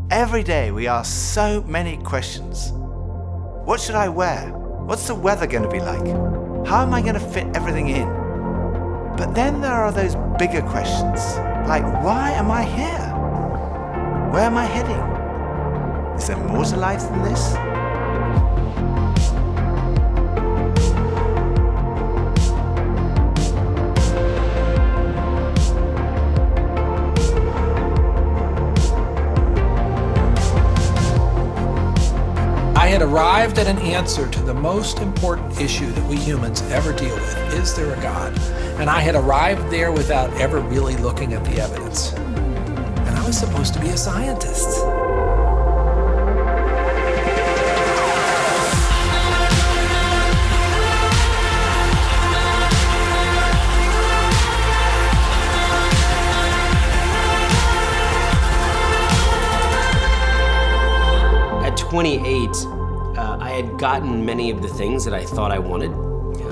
Every day we ask so many questions. What should I wear? What's the weather going to be like? How am I going to fit everything in? But then there are those bigger questions, like why am I here? Where am I heading? Is there more to life than this? I had arrived at an answer to the most important issue that we humans ever deal with. Is there a God? And I had arrived there without ever really looking at the evidence. And I was supposed to be a scientist. At 28, I had gotten many of the things that I thought I wanted.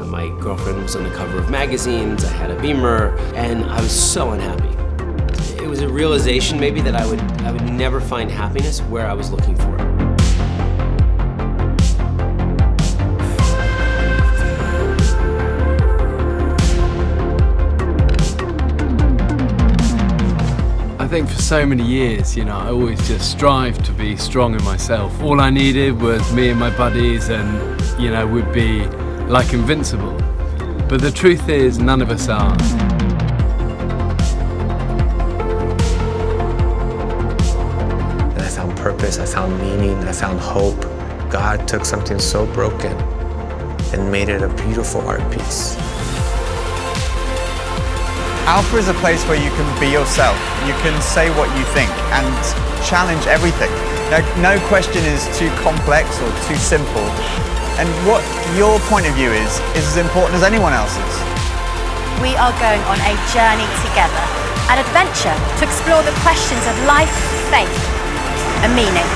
My girlfriend was on the cover of magazines, I had a Beamer, and I was so unhappy. It was a realization maybe that I would never find happiness where I was looking for it. I think for so many years, I always just strived to be strong in myself. All I needed was me and my buddies and, we'd be like invincible. But the truth is, none of us are. And I found purpose, I found meaning, I found hope. God took something so broken and made it a beautiful art piece. Alpha is a place where you can be yourself. You can say what you think and challenge everything. No question is too complex or too simple. And what your point of view is as important as anyone else's. We are going on a journey together, an adventure to explore the questions of life, faith, and meaning.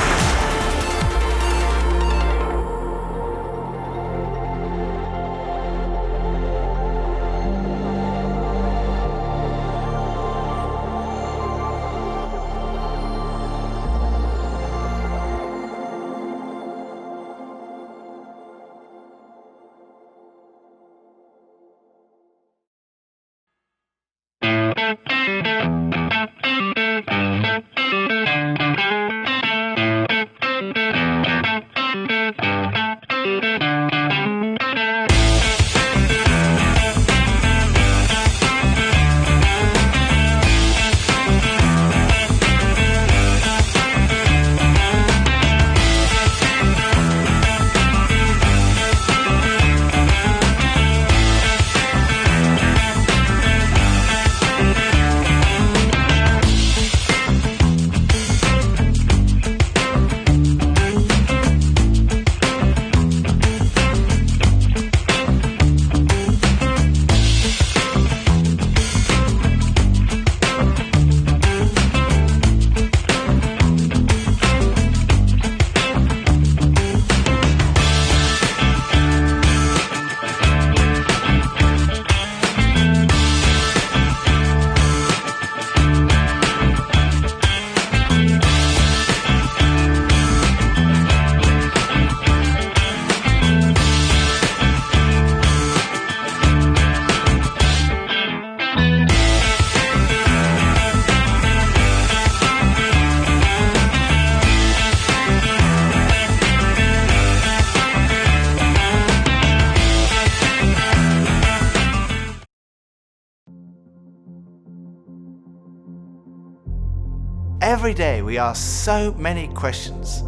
Every day we ask so many questions.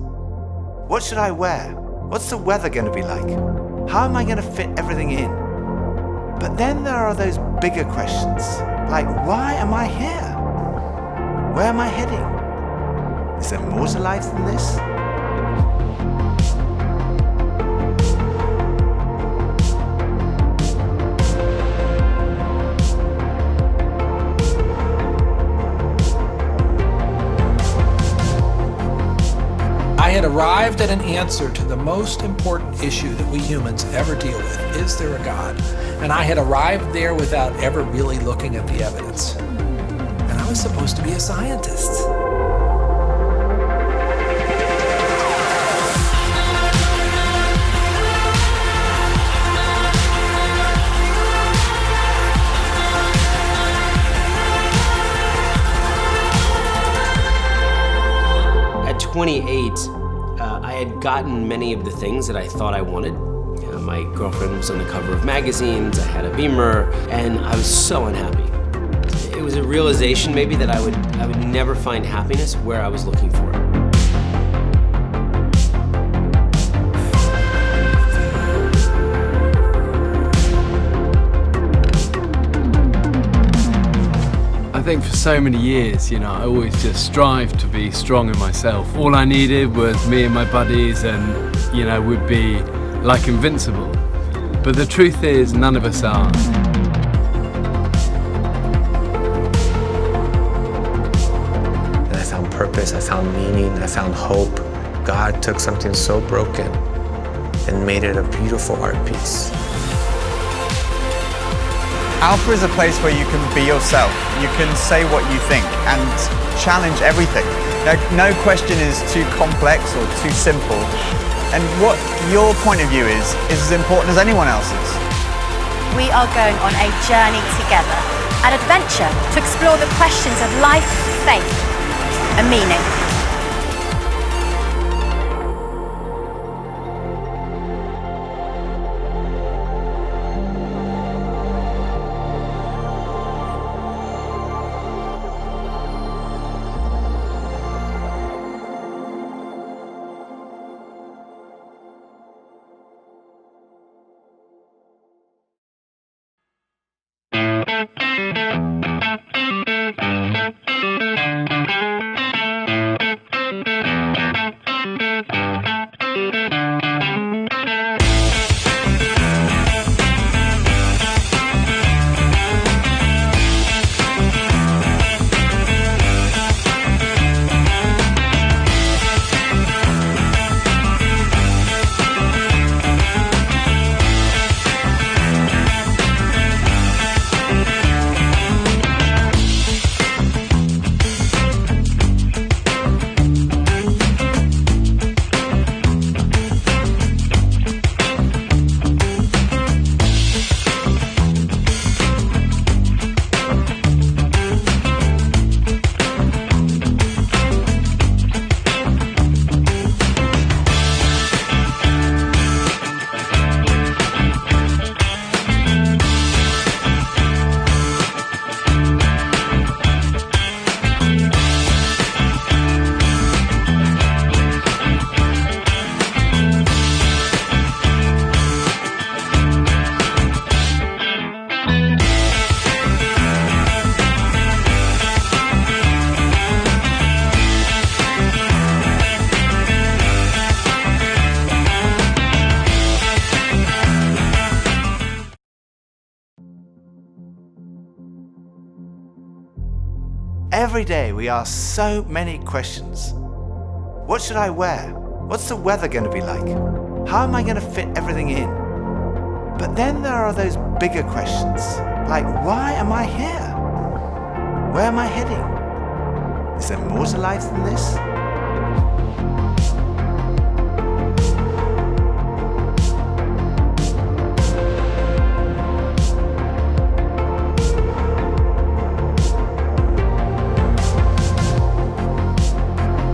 What should I wear? What's the weather going to be like? How am I going to fit everything in? But then there are those bigger questions, like why am I here? Where am I heading? Is there more to life than this? I had arrived at an answer to the most important issue that we humans ever deal with. Is there a God? And I had arrived there without ever really looking at the evidence. And I was supposed to be a scientist. At 28, I had gotten many of the things that I thought I wanted. My girlfriend was on the cover of magazines, I had a Beamer, and I was so unhappy. It was a realization maybe that I would never find happiness where I was looking for it. I think for so many years, I always just strived to be strong in myself. All I needed was me and my buddies and, we'd be like invincible. But the truth is, none of us are. And I found purpose, I found meaning, I found hope. God took something so broken and made it a beautiful art piece. Alpha is a place where you can be yourself. You can say what you think and challenge everything. No question is too complex or too simple. And what your point of view is as important as anyone else's. We are going on a journey together, an adventure to explore the questions of life, faith, and meaning. Every day we ask so many questions. What should I wear? What's the weather going to be like? How am I going to fit everything in? But then there are those bigger questions, like why am I here? Where am I heading? Is there more to life than this?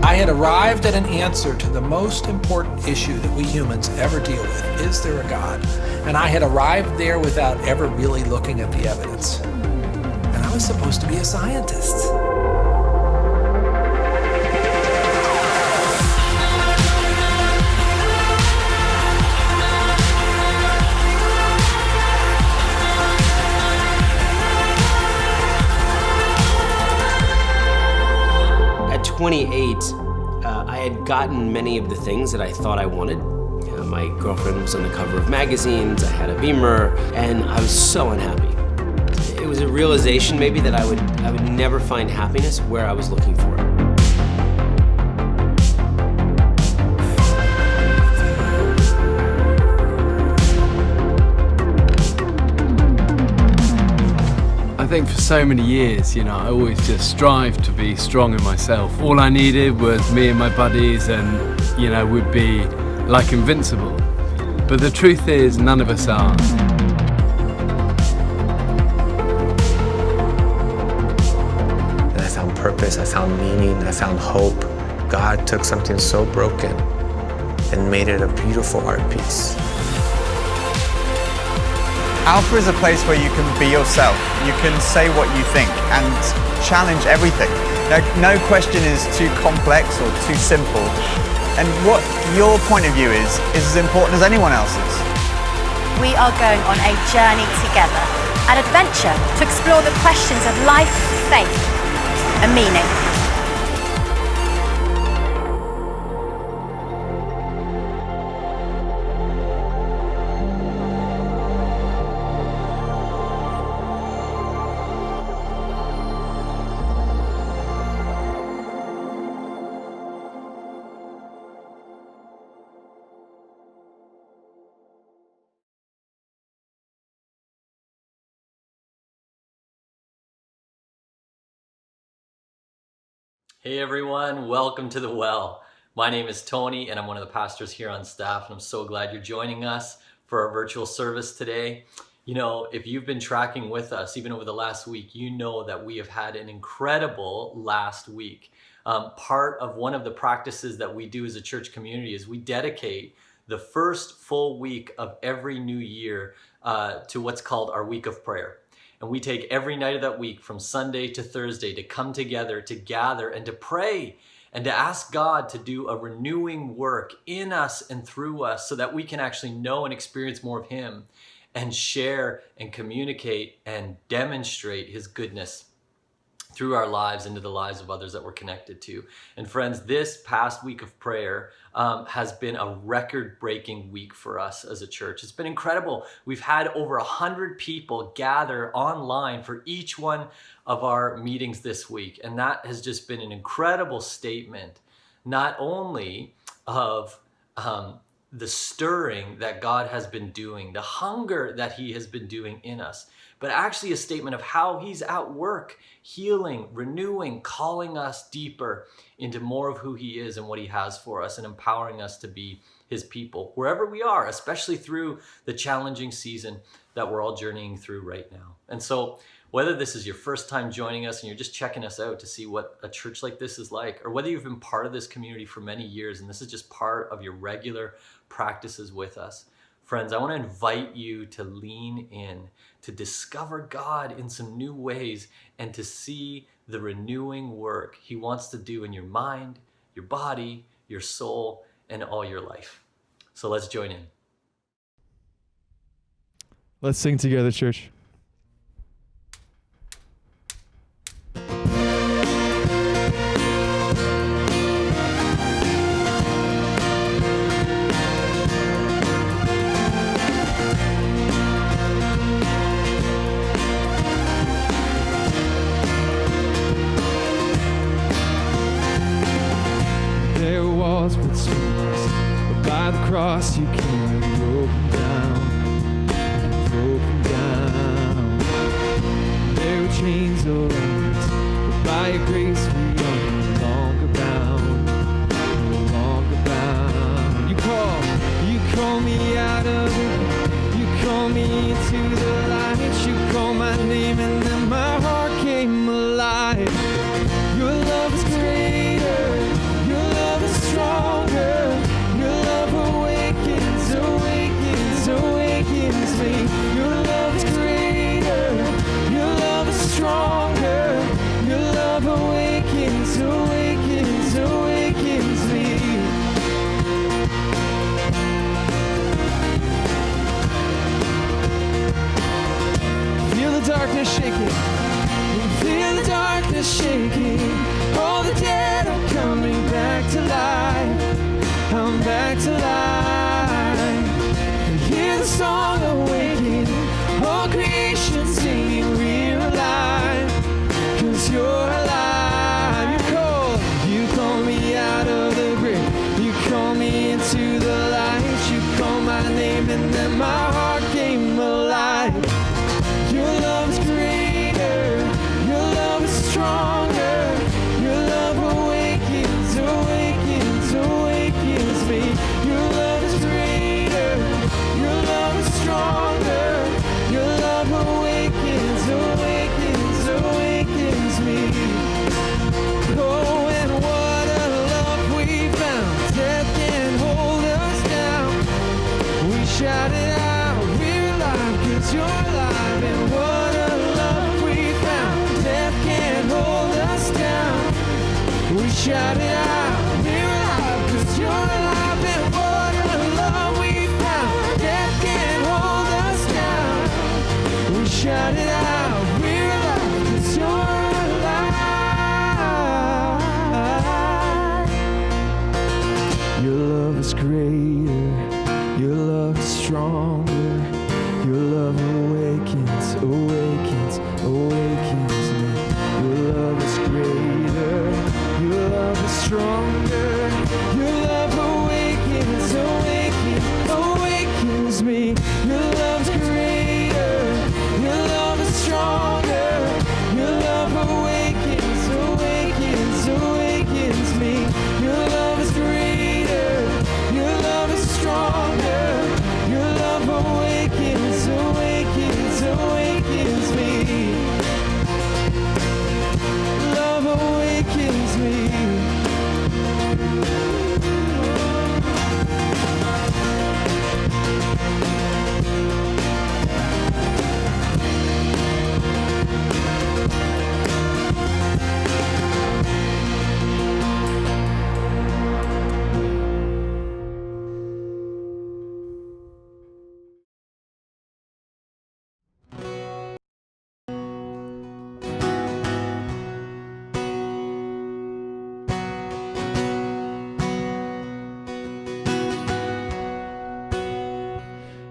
I had arrived at an answer to the most important issue that we humans ever deal with. Is there a God? And I had arrived there without ever really looking at the evidence. And I was supposed to be a scientist. 28, I had gotten many of the things that I thought I wanted. My girlfriend was on the cover of magazines, I had a Beamer, and I was so unhappy. It was a realization maybe that I would never find happiness where I was looking for it. I think for so many years, I always just strived to be strong in myself. All I needed was me and my buddies and, we'd be like invincible. But the truth is, none of us are. And I found purpose, I found meaning, I found hope. God took something so broken and made it a beautiful art piece. Alpha is a place where you can be yourself. You can say what you think and challenge everything. No question is too complex or too simple. And what your point of view is as important as anyone else's. We are going on a journey together, an adventure to explore the questions of life, faith, and meaning. Hey everyone, welcome to The Well. My name is Tony and I'm one of the pastors here on staff, and I'm so glad you're joining us for our virtual service today. If you've been tracking with us even over the last week, you know that we have had an incredible last week. Part of one of the practices that we do as a church community is we dedicate the first full week of every new year to what's called our week of prayer. And we take every night of that week from Sunday to Thursday to come together, to gather and to pray and to ask God to do a renewing work in us and through us so that we can actually know and experience more of Him and share and communicate and demonstrate His goodness through our lives into the lives of others that we're connected to. And friends, this past week of prayer has been a record-breaking week for us as a church. It's been incredible. We've had over 100 people gather online for each one of our meetings this week. And that has just been an incredible statement, not only of the stirring that God has been doing, the hunger that He has been doing in us, but actually a statement of how He's at work, healing, renewing, calling us deeper into more of who He is and what He has for us, and empowering us to be His people wherever we are, especially through the challenging season that we're all journeying through right now. And so whether this is your first time joining us and you're just checking us out to see what a church like this is like, or whether you've been part of this community for many years and this is just part of your regular practices with us, friends, I want to invite you to lean in, to discover God in some new ways, and to see the renewing work He wants to do in your mind, your body, your soul, and all your life. So let's join in. Let's sing together, church. By the cross you came and broken down. There were chains around us, but by your grace we are no longer bound. You call me out of it, you call me into the light, you call my name and then my heart came alive. Your love is greater, your love is stronger. Awakens me. Your love is greater, your love is stronger. Your love awakens me. Feel the darkness shaking, feel the darkness shaking. All the dead are shout it out, we're alive, 'cause you're alive, and what a love we found. Death can't hold us down. We shout it out, we're alive, 'cause you're alive. Your love is greater, your love is stronger, your love awakens, awakens, awakens me. Your love is greater, your love is stronger, your love awakens, awakens, awakens me. Your love's greater, your love is stronger, your love awakens, awakens, awakens me. Your love is greater, your love is stronger, your love awakens, awakens, awakens me. Love awakens me.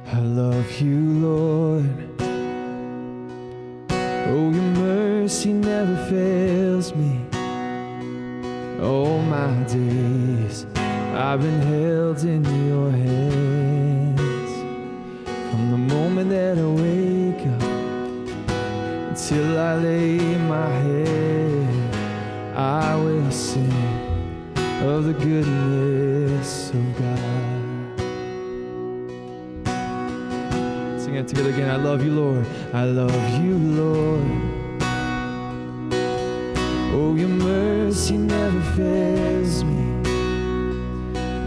I love you, Lord. Oh, your mercy never fails me. All my days I've been held in your hands. From the moment that I wake up until I lay my head, I will sing of the goodness of God. Sing it together again. I love you, Lord. I love you, Lord. Oh, your mercy never fails me.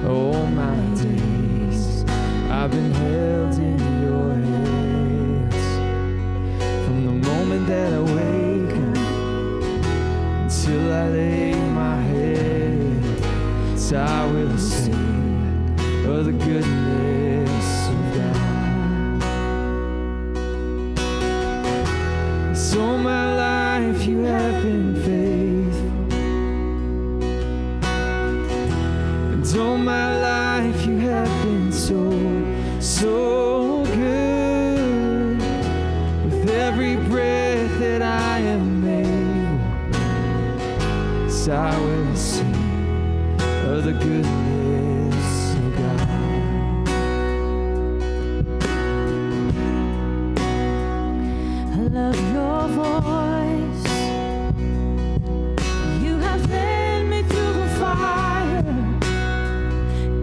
All my days I've been held in your hands. From the moment that I wake up until I lay my head, so I will sing of the goodness of God. So my life you have been faithful, and all my life you have been so, so good. With every breath that I am able, so I will sing of the goodness of God. I love your voice. You have led me through the fire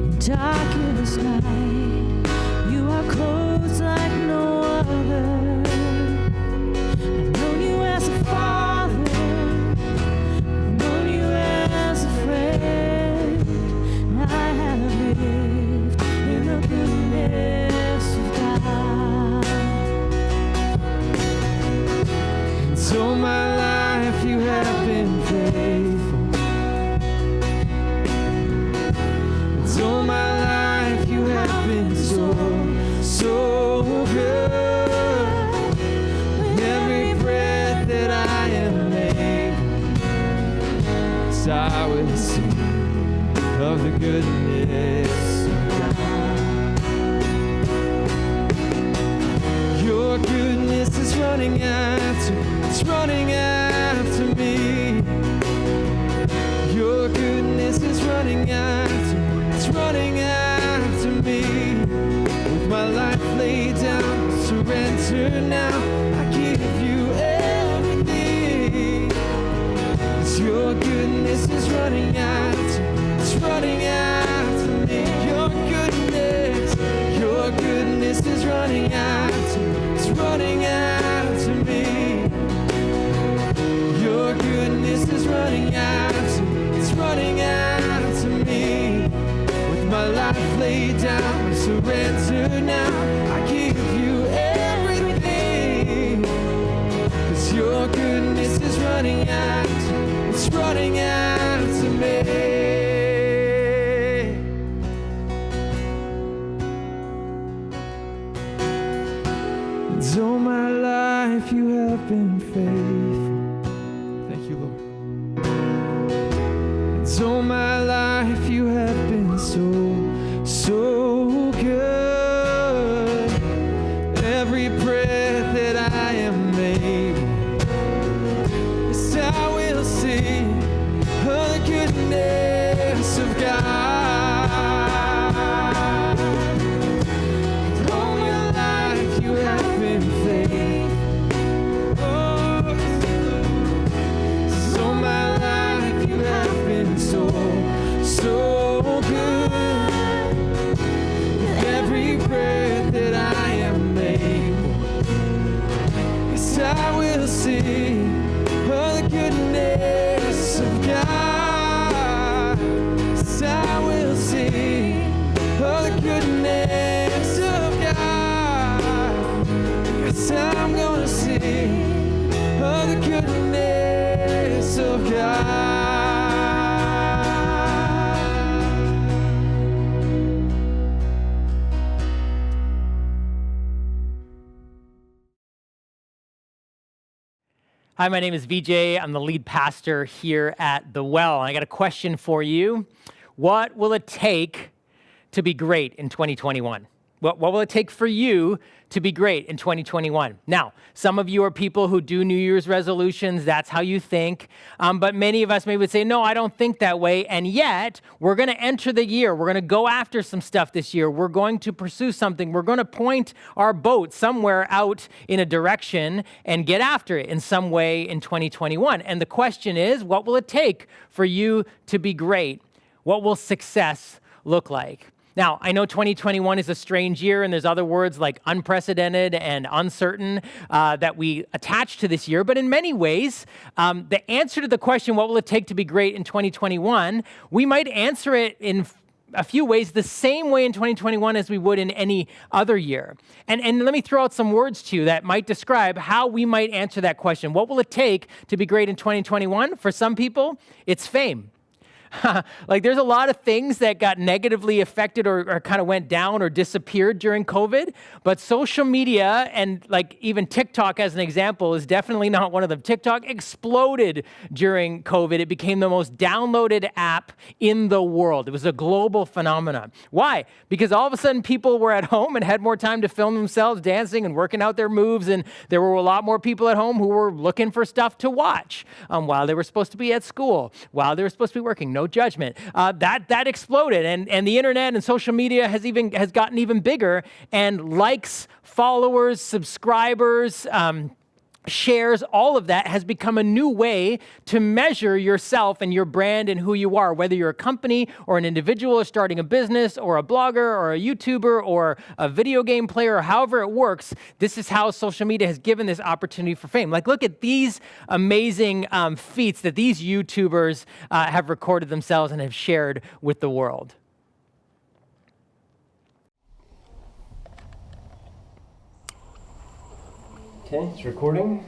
in darkest night. You are close like no other. I've known you as a father, I've known you as a friend. I have lived in the goodness of God. So my life you have been faithful. So my life you have been so, so good. With every breath that I am able, so I will sing of the goodness of God. Your goodness is running after, it's running after me. Your goodness is running after, it's running after me. With my life laid down, surrender now, I give you everything. 'Cause your goodness is running after, it's running after me. Your goodness is running after, it's running after me. Your goodness is running after, it's running after me. With my life laid down, surrender now, I give you everything. 'Cause your goodness is running after, it's running after me. 'Cause all my life you have been so good. Every breath that I am able, yes, I will sing of the goodness of God. All my life you have been faithful. Oh, so my life you have been so good. Every breath that I am able, yes, I will sing of the goodness of God. Yes, I will sing of the goodness of God. Yes, I'm gonna sing of the goodness of God. Hi, my name is VJ. I'm the lead pastor here at The Well. And I got a question for you. What will it take to be great in 2021? What will it take for you to be great in 2021? Now, some of you are people who do New Year's resolutions. That's how you think. But many of us maybe would say, no, I don't think that way. And yet, we're going to enter the year. We're going to go after some stuff this year. We're going to pursue something. We're going to point our boat somewhere out in a direction and get after it in some way in 2021. And the question is, what will it take for you to be great? What will success look like? Now, I know 2021 is a strange year, and there's other words like unprecedented and uncertain that we attach to this year. But in many ways, the answer to the question, what will it take to be great in 2021, we might answer it in a few ways the same way in 2021 as we would in any other year. And let me throw out some words to you that might describe how we might answer that question. What will it take to be great in 2021? For some people, it's fame. Like there's a lot of things that got negatively affected or kind of went down or disappeared during COVID, but social media and like even TikTok as an example is definitely not one of them. TikTok exploded during COVID. It became the most downloaded app in the world. It was a global phenomenon. Why? Because all of a sudden people were at home and had more time to film themselves dancing and working out their moves, and there were a lot more people at home who were looking for stuff to watch while they were supposed to be at school, while they were supposed to be working. No judgment. That exploded, and the internet and social media has gotten even bigger, and likes, followers, subscribers, shares, all of that has become a new way to measure yourself and your brand and who you are, whether you're a company or an individual or starting a business or a blogger or a YouTuber or a video game player or however it works. This is how social media has given this opportunity for fame. Like, look at these amazing feats that these YouTubers have recorded themselves and have shared with the world. Okay, it's recording.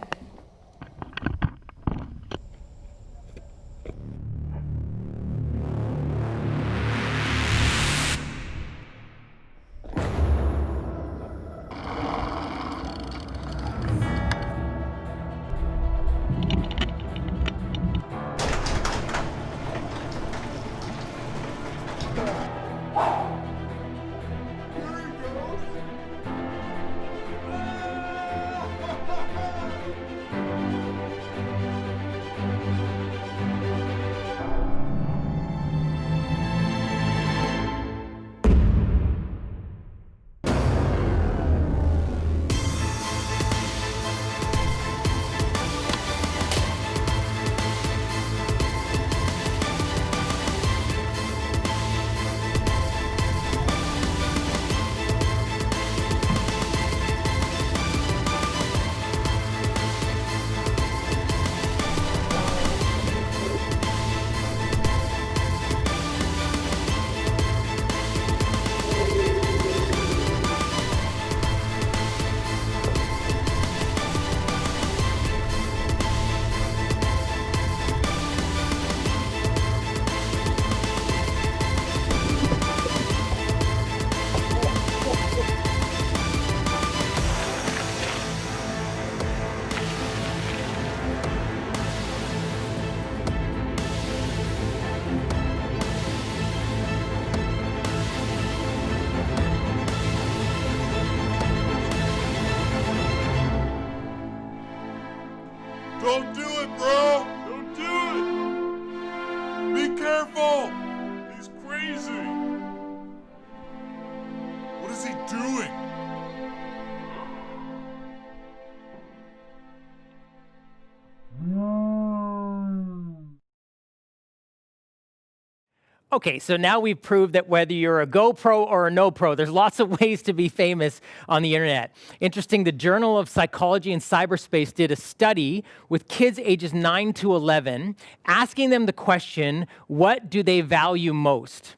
careful! He's crazy! What is he doing? Okay, so now we've proved that whether you're a GoPro or a no pro, there's lots of ways to be famous on the internet. Interesting, the Journal of Psychology and Cyberspace did a study with kids ages 9 to 11, asking them the question, what do they value most?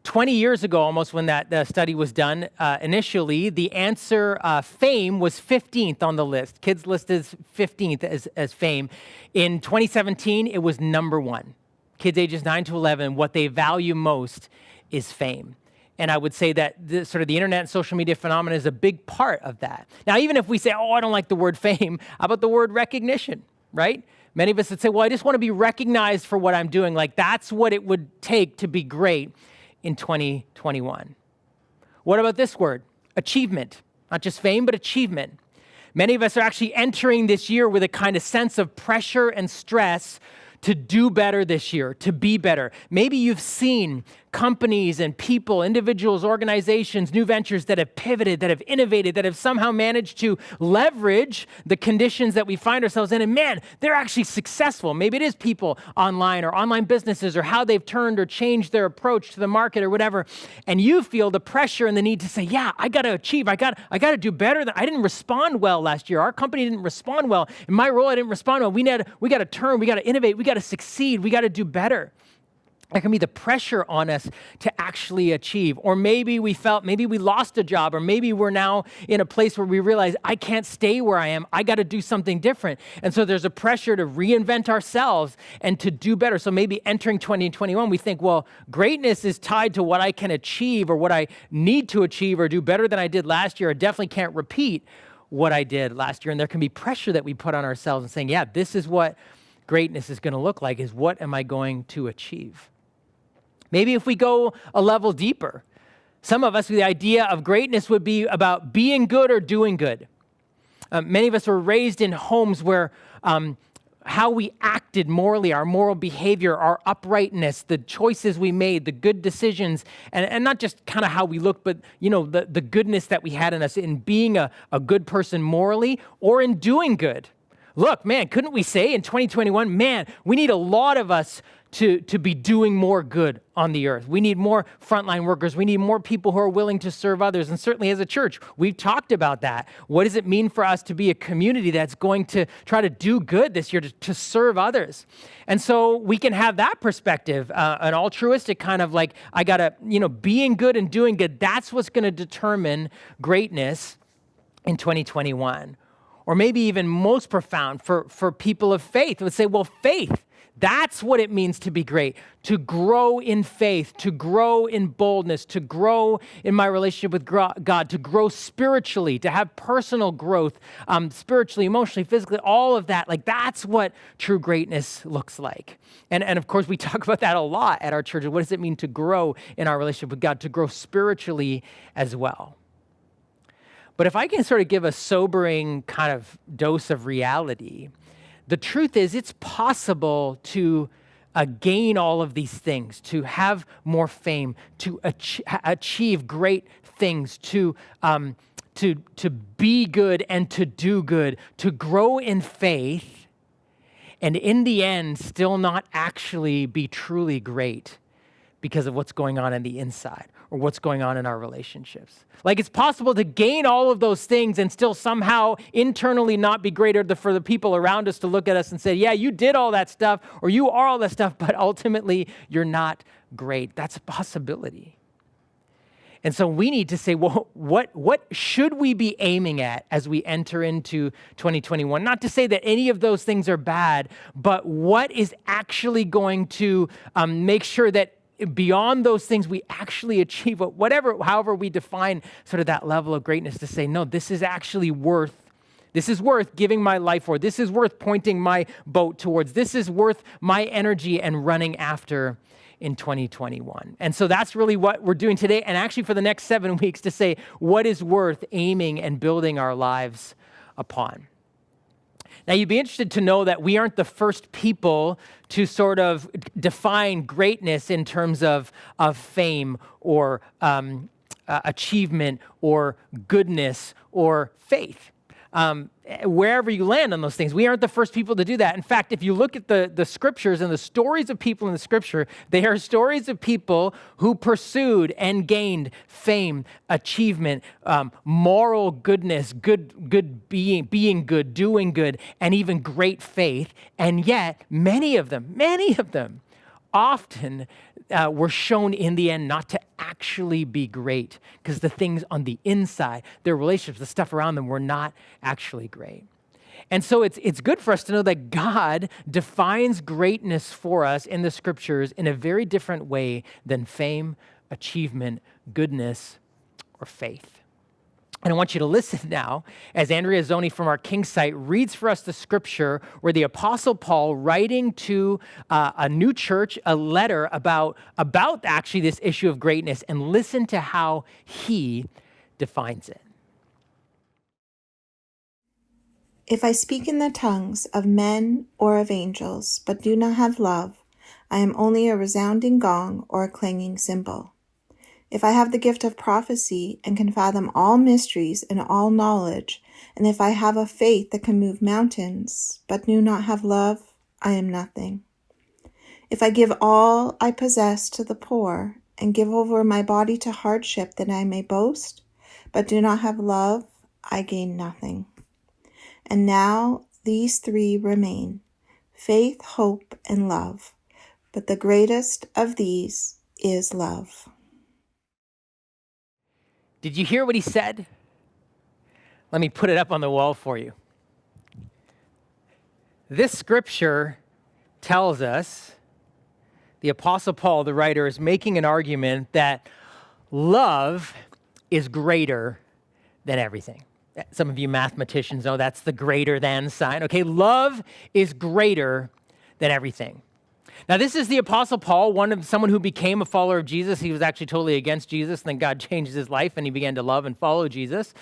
20 years ago, almost, when that study was done, initially, the answer fame was 15th on the list. Kids listed as 15th as fame. In 2017, it was number 1. Kids ages 9 to 11, what they value most is fame. And I would say that sort of the internet and social media phenomenon is a big part of that. Now, even if we say, oh, I don't like the word fame, how about the word recognition, right? Many of us would say, well, I just want to be recognized for what I'm doing. Like, that's what it would take to be great in 2021. What about this word? Achievement. Not just fame, but achievement. Many of us are actually entering this year with a kind of sense of pressure and stress to do better this year, to be better. Maybe you've seen companies and people, individuals, organizations, new ventures that have pivoted, that have innovated, that have somehow managed to leverage the conditions that we find ourselves in. And man, they're actually successful. Maybe it is people online or online businesses or how they've turned or changed their approach to the market or whatever. And you feel the pressure and the need to say, yeah, I got to achieve. I got to do better. I didn't respond well last year. Our company didn't respond well. In my role, I didn't respond well. We got to turn. We got to innovate. We got to succeed. We got to do better. There can be the pressure on us to actually achieve. Or maybe we lost a job, or maybe we're now in a place where we realize, I can't stay where I am. I got to do something different. And so there's a pressure to reinvent ourselves and to do better. So maybe entering 2021, we think, well, greatness is tied to what I can achieve or what I need to achieve or do better than I did last year. I definitely can't repeat what I did last year. And there can be pressure that we put on ourselves and saying, yeah, this is what greatness is going to look like, is what am I going to achieve? Maybe if we go a level deeper, some of us, the idea of greatness would be about being good or doing good. Many of us were raised in homes where how we acted morally, our moral behavior, our uprightness, the choices we made, the good decisions, and not just kind of how we looked, but the goodness that we had in us in being a good person morally or in doing good. Look, man, couldn't we say in 2021, man, we need a lot of us to be doing more good on the earth. We need more frontline workers. We need more people who are willing to serve others. And certainly as a church, we've talked about that. What does it mean for us to be a community that's going to try to do good this year, to serve others? And so we can have that perspective, an altruistic kind of like, I got to, being good and doing good. That's what's going to determine greatness in 2021. Or maybe even most profound for people of faith would say, well, faith, that's what it means to be great, to grow in faith, to grow in boldness, to grow in my relationship with God, to grow spiritually, to have personal growth, spiritually, emotionally, physically, all of that. Like, that's what true greatness looks like. And of course, we talk about that a lot at our church. What does it mean to grow in our relationship with God, to grow spiritually as well? But if I can sort of give a sobering kind of dose of reality, the truth is it's possible to gain all of these things, to have more fame, to achieve great things, to be good and to do good, to grow in faith, and in the end, still not actually be truly great because of what's going on the inside or what's going on in our relationships. Like, it's possible to gain all of those things and still somehow internally not be greater for the people around us to look at us and say, yeah, you did all that stuff or you are all that stuff, but ultimately you're not great. That's a possibility. And so we need to say, well, what should we be aiming at as we enter into 2021? Not to say that any of those things are bad, but what is actually going to make sure that beyond those things, we actually achieve however we define sort of that level of greatness, to say, no, this is worth giving my life for. This is worth pointing my boat towards. This is worth my energy and running after in 2021. And so that's really what we're doing today. And actually for the next 7 weeks, to say what is worth aiming and building our lives upon. Now, you'd be interested to know that we aren't the first people to sort of define greatness in terms of fame or achievement or goodness or faith. Wherever you land on those things, we aren't the first people to do that. In fact, if you look at the scriptures and the stories of people in the scripture, they are stories of people who pursued and gained fame, achievement, moral goodness, good being good, doing good, and even great faith. And yet, many of them often were shown in the end not to actually be great because the things on the inside, their relationships, the stuff around them were not actually great. And so it's good for us to know that God defines greatness for us in the scriptures in a very different way than fame, achievement, goodness, or faith. And I want you to listen now as Andrea Zoni from our King site reads for us the scripture where the Apostle Paul, writing to a new church, a letter about actually this issue of greatness, and listen to how he defines it. If I speak in the tongues of men or of angels, but do not have love, I am only a resounding gong or a clanging cymbal. If I have the gift of prophecy and can fathom all mysteries and all knowledge, and if I have a faith that can move mountains, but do not have love, I am nothing. If I give all I possess to the poor and give over my body to hardship that I may boast, but do not have love, I gain nothing. And now these three remain, faith, hope, and love, but the greatest of these is love. Did you hear what he said? Let me put it up on the wall for you. This scripture tells us, the Apostle Paul, the writer, is making an argument that love is greater than everything. Some of you mathematicians know that's the greater than sign. Okay, love is greater than everything. Now, this is the Apostle Paul, someone who became a follower of Jesus. He was actually totally against Jesus, and then God changed his life, and he began to love and follow Jesus,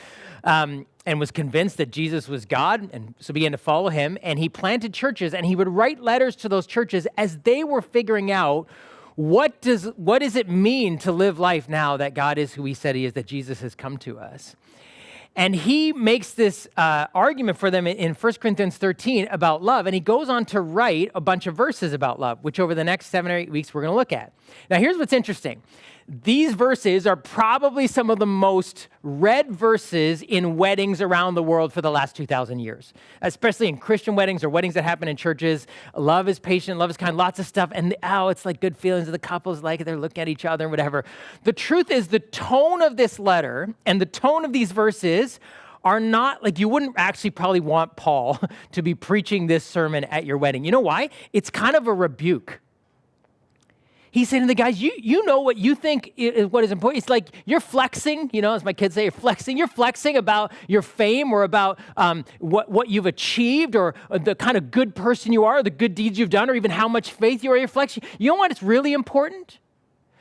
and was convinced that Jesus was God, and so began to follow him. And he planted churches, and he would write letters to those churches as they were figuring out what does it mean to live life now that God is who he said he is, that Jesus has come to us. And he makes this argument for them in 1 Corinthians 13 about love. And he goes on to write a bunch of verses about love, which over the next 7 or 8 weeks we're going to look at. Now, here's what's interesting. These verses are probably some of the most read verses in weddings around the world for the last 2,000 years, especially in Christian weddings or weddings that happen in churches. Love is patient, love is kind, lots of stuff. And it's like good feelings of the couples, like they're looking at each other and whatever. The truth is the tone of this letter and the tone of these verses are not like, you wouldn't actually probably want Paul to be preaching this sermon at your wedding. You know why? It's kind of a rebuke. He's saying to the guys, you know what you think is what is important. It's like you're flexing, as my kids say, you're flexing. You're flexing about your fame or about what you've achieved or the kind of good person you are, or the good deeds you've done, or even how much faith you are. You're flexing. You know what's really important?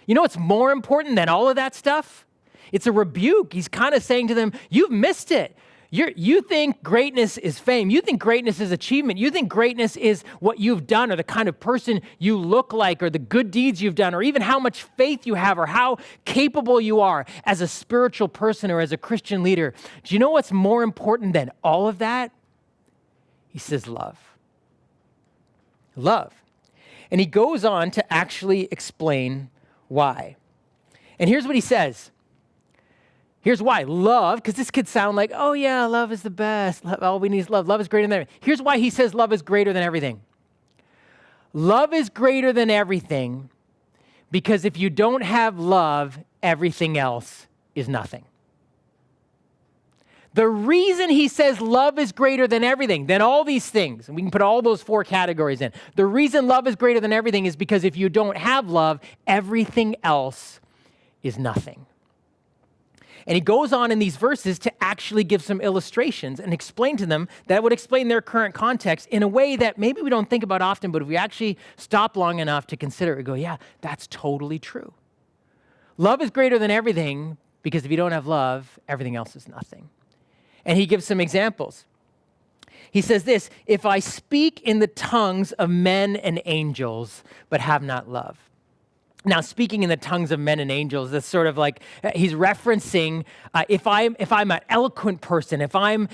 You know what's more important than all of that stuff? It's a rebuke. He's kind of saying to them, you've missed it. You think greatness is fame. You think greatness is achievement. You think greatness is what you've done or the kind of person you look like or the good deeds you've done or even how much faith you have or how capable you are as a spiritual person or as a Christian leader. Do you know what's more important than all of that? He says love. Love. And he goes on to actually explain why. And here's what he says. Here's why. Love, because this could sound like, oh yeah, love is the best. All we need is love. Love is greater than everything. Here's why he says love is greater than everything. Love is greater than everything because if you don't have love, everything else is nothing. The reason he says love is greater than everything, than all these things, and we can put all those 4 categories in. The reason love is greater than everything is because if you don't have love, everything else is nothing. And he goes on in these verses to actually give some illustrations and explain to them that would explain their current context in a way that maybe we don't think about often, but if we actually stop long enough to consider it, we go, yeah, that's totally true. Love is greater than everything because if you don't have love, everything else is nothing. And he gives some examples. He says this, if I speak in the tongues of men and angels, but have not love. Now, speaking in the tongues of men and angels, that's sort of like, he's referencing, if I'm an eloquent person, if I'm,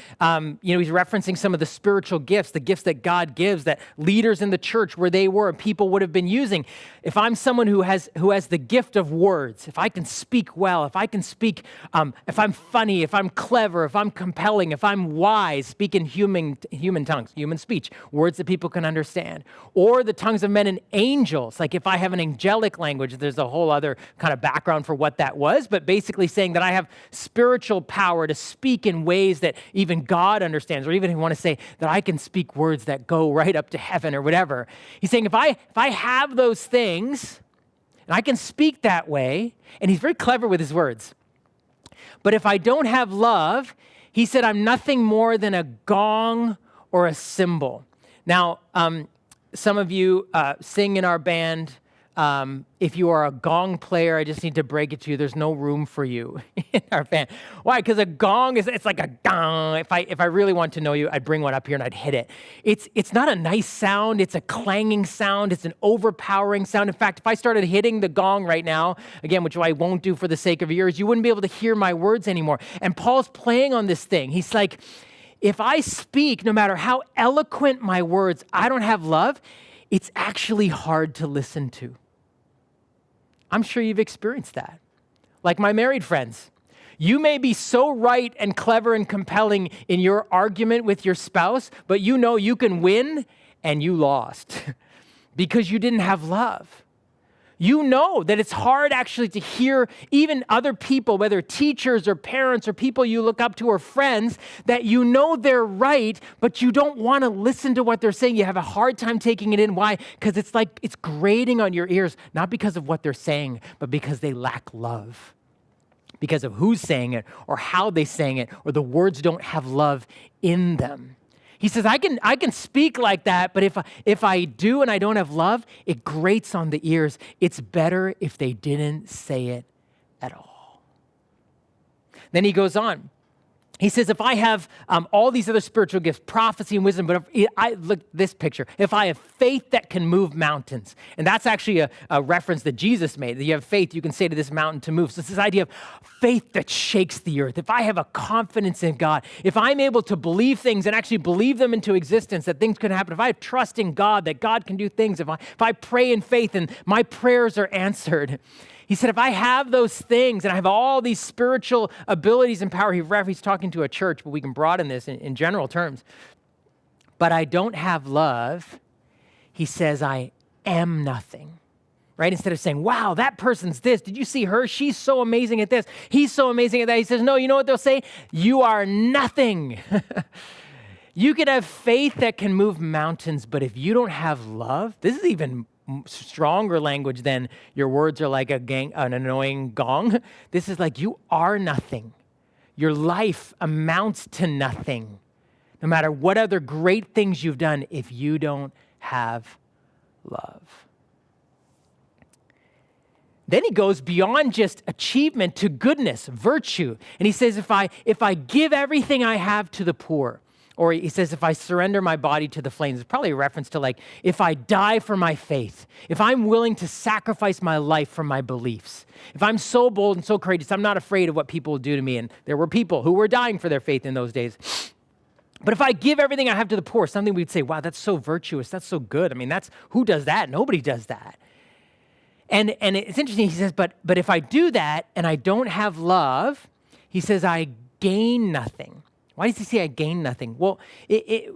he's referencing some of the spiritual gifts, the gifts that God gives, that leaders in the church where they were, people would have been using. If I'm someone who has the gift of words, if I can speak well, if I can speak, if I'm funny, if I'm clever, if I'm compelling, if I'm wise, speak in human tongues, human speech, words that people can understand, or the tongues of men and angels, like if I have an angelic language, there's a whole other kind of background for what that was, but basically saying that I have spiritual power to speak in ways that even God understands, or even if you want to say that I can speak words that go right up to heaven or whatever. He's saying if I have those things, and I can speak that way, and he's very clever with his words, but if I don't have love, he said I'm nothing more than a gong or a cymbal. Now, some of you sing in our band. If you are a gong player, I just need to break it to you. There's no room for you in our band. Why? Because a gong it's like a gong. If I really want to know you, I'd bring one up here and I'd hit it. It's not a nice sound. It's a clanging sound. It's an overpowering sound. In fact, if I started hitting the gong right now, again, which I won't do for the sake of yours, you wouldn't be able to hear my words anymore. And Paul's playing on this thing. He's like, if I speak, no matter how eloquent my words, I don't have love, it's actually hard to listen to. I'm sure you've experienced that. Like my married friends, you may be so right and clever and compelling in your argument with your spouse, but you know you can win and you lost because you didn't have love. You know that it's hard actually to hear even other people, whether teachers or parents or people you look up to or friends, that you know they're right, but you don't want to listen to what they're saying. You have a hard time taking it in. Why? Because it's like it's grating on your ears, not because of what they're saying, but because they lack love. Because of who's saying it or how they saying it, or the words don't have love in them. He says, I can speak like that, but if I do and I don't have love, it grates on the ears. It's better if they didn't say it at all. Then he goes on. He says, if I have all these other spiritual gifts, prophecy and wisdom, but if I look at this picture, if I have faith that can move mountains, and that's actually a reference that Jesus made, that you have faith, you can say to this mountain to move. So it's this idea of faith that shakes the earth. If I have a confidence in God, if I'm able to believe things and actually believe them into existence, that things can happen, if I have trust in God, that God can do things, if I pray in faith and my prayers are answered. He said, if I have those things and I have all these spiritual abilities and power, he's talking to a church, but we can broaden this in general terms. But I don't have love, he says, I am nothing, right? Instead of saying, wow, that person's this. Did you see her? She's so amazing at this. He's so amazing at that. He says, no, you know what they'll say? You are nothing. You can have faith that can move mountains, but if you don't have love, this is even stronger language than your words are like an annoying gong. This is like you are nothing. Your life amounts to nothing. No matter what other great things you've done, if you don't have love. Then he goes beyond just achievement to goodness, virtue. And he says, if I give everything I have to the poor, or he says, if I surrender my body to the flames, it's probably a reference to like, if I die for my faith, if I'm willing to sacrifice my life for my beliefs, if I'm so bold and so courageous, I'm not afraid of what people will do to me. And there were people who were dying for their faith in those days. But if I give everything I have to the poor, something we'd say, wow, that's so virtuous, that's so good. I mean, who does that? Nobody does that. And it's interesting, he says, but if I do that and I don't have love, he says, I gain nothing. Why does he say I gain nothing? Well,